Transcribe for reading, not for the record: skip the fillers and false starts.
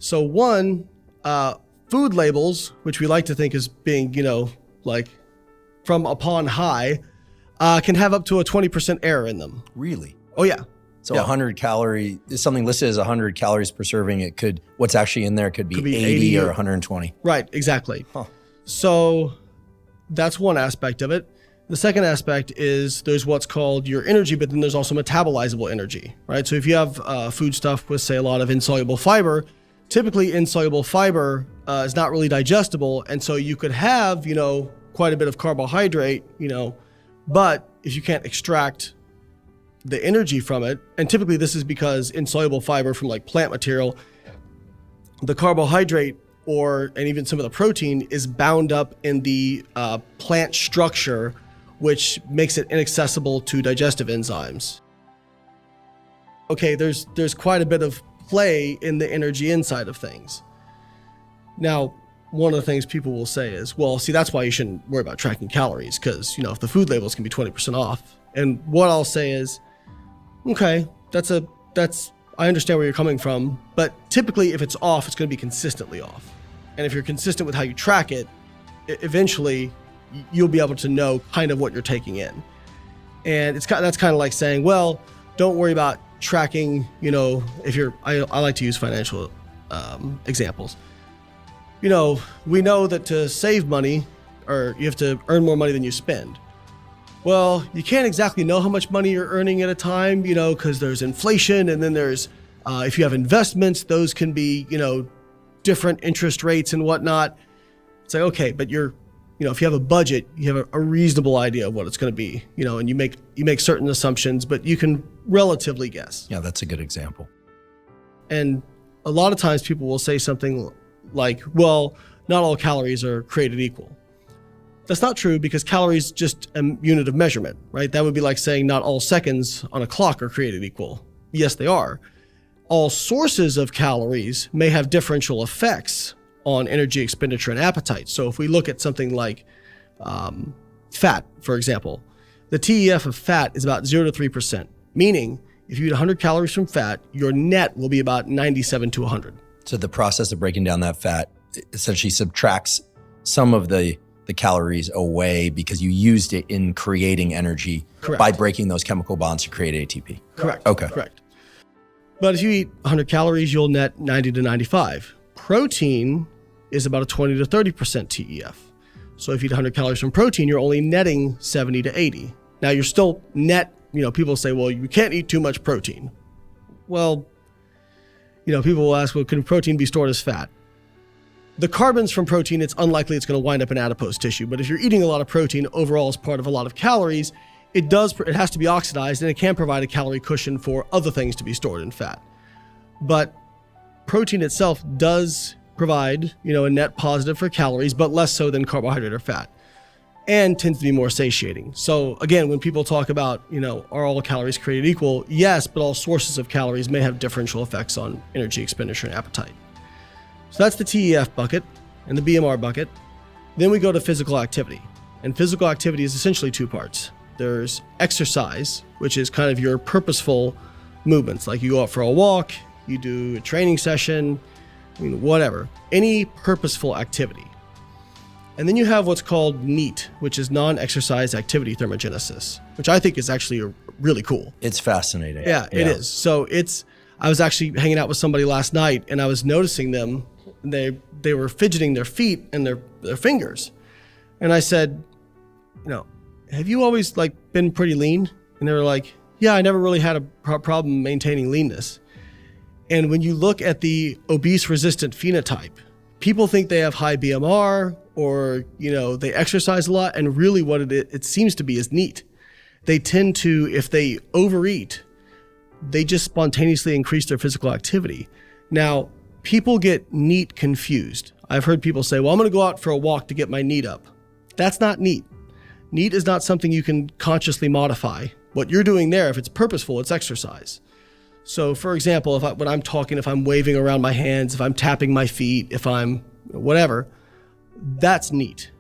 So one, food labels, which we like to think as being, like from upon high, can have up to a 20% error in them. Really? Oh yeah. So 100 calorie, something listed as 100 calories per serving, what's actually in there could be 80 or 120. Right, exactly. Huh. So that's one aspect of it. The second aspect is there's what's called your energy, but then there's also metabolizable energy, right? So if you have food stuff with, say, a lot of insoluble fiber, typically insoluble fiber is not really digestible. And so you could have, quite a bit of carbohydrate, but if you can't extract the energy from it, and typically this is because insoluble fiber from like plant material, the carbohydrate and even some of the protein is bound up in the plant structure, which makes it inaccessible to digestive enzymes. Okay, there's quite a bit of play in the energy inside of things. Now, one of the things people will say is, well, see, that's why you shouldn't worry about tracking calories, because, if the food labels can be 20% off. And what I'll say is, okay, I understand where you're coming from, but typically if it's off, it's going to be consistently off. And if you're consistent with how you track it, eventually you'll be able to know kind of what you're taking in. And that's kind of like saying, well, don't worry about tracking, I like to use financial examples. We know that to save money, or you have to earn more money than you spend. Well, you can't exactly know how much money you're earning at a time, because there's inflation, and then there's, if you have investments, those can be, different interest rates and whatnot. It's like, okay, but if you have a budget, you have a reasonable idea of what it's going to be, and you make certain assumptions, but you can relatively guess. Yeah, that's a good example. And a lot of times people will say something like, well, not all calories are created equal. That's not true, because calories just a unit of measurement, right? That would be like saying not all seconds on a clock are created equal. Yes, they are. All sources of calories may have differential effects on energy expenditure and appetite. So if we look at something like fat, for example, the TEF of fat is about 0 to 3%, meaning if you eat 100 calories from fat, your net will be about 97 to 100. So the process of breaking down that fat essentially subtracts some of the calories away because you used it in creating energy. Correct. By breaking those chemical bonds to create ATP. Correct. Okay. Correct. But if you eat 100 calories, you'll net 90 to 95. Protein is about a 20 to 30% TEF. So if you eat 100 calories from protein, you're only netting 70 to 80. Now you're still net, people say, well, you can't eat too much protein. Well, people will ask, well, can protein be stored as fat? The carbons from protein, it's unlikely it's going to wind up in adipose tissue. But if you're eating a lot of protein overall as part of a lot of calories, it has to be oxidized, and it can provide a calorie cushion for other things to be stored in fat. But protein itself does provide, a net positive for calories, but less so than carbohydrate or fat, and tends to be more satiating. So again, when people talk about, are all calories created equal? Yes, but all sources of calories may have differential effects on energy expenditure and appetite. So that's the TEF bucket and the BMR bucket. Then we go to physical activity. And physical activity is essentially two parts. There's exercise, which is kind of your purposeful movements. Like you go out for a walk, you do a training session, whatever. Any purposeful activity. And then you have what's called NEAT, which is non-exercise activity thermogenesis, which I think is actually really cool. It's fascinating. Yeah, it is. So I was actually hanging out with somebody last night, and I was noticing them. They were fidgeting their feet and their fingers. And I said, have you always been pretty lean? And they were like, yeah, I never really had a problem maintaining leanness. And when you look at the obese resistant phenotype, people think they have high BMR or, they exercise a lot. And really what it seems to be is NEAT. They tend to, if they overeat, they just spontaneously increase their physical activity. Now, people get NEAT confused. I've heard people say, well, I'm going to go out for a walk to get my NEAT up. That's not NEAT. NEAT is not something you can consciously modify. What you're doing there, if it's purposeful, it's exercise. So for example, when I'm talking, if I'm waving around my hands, if I'm tapping my feet, if I'm whatever, that's NEAT.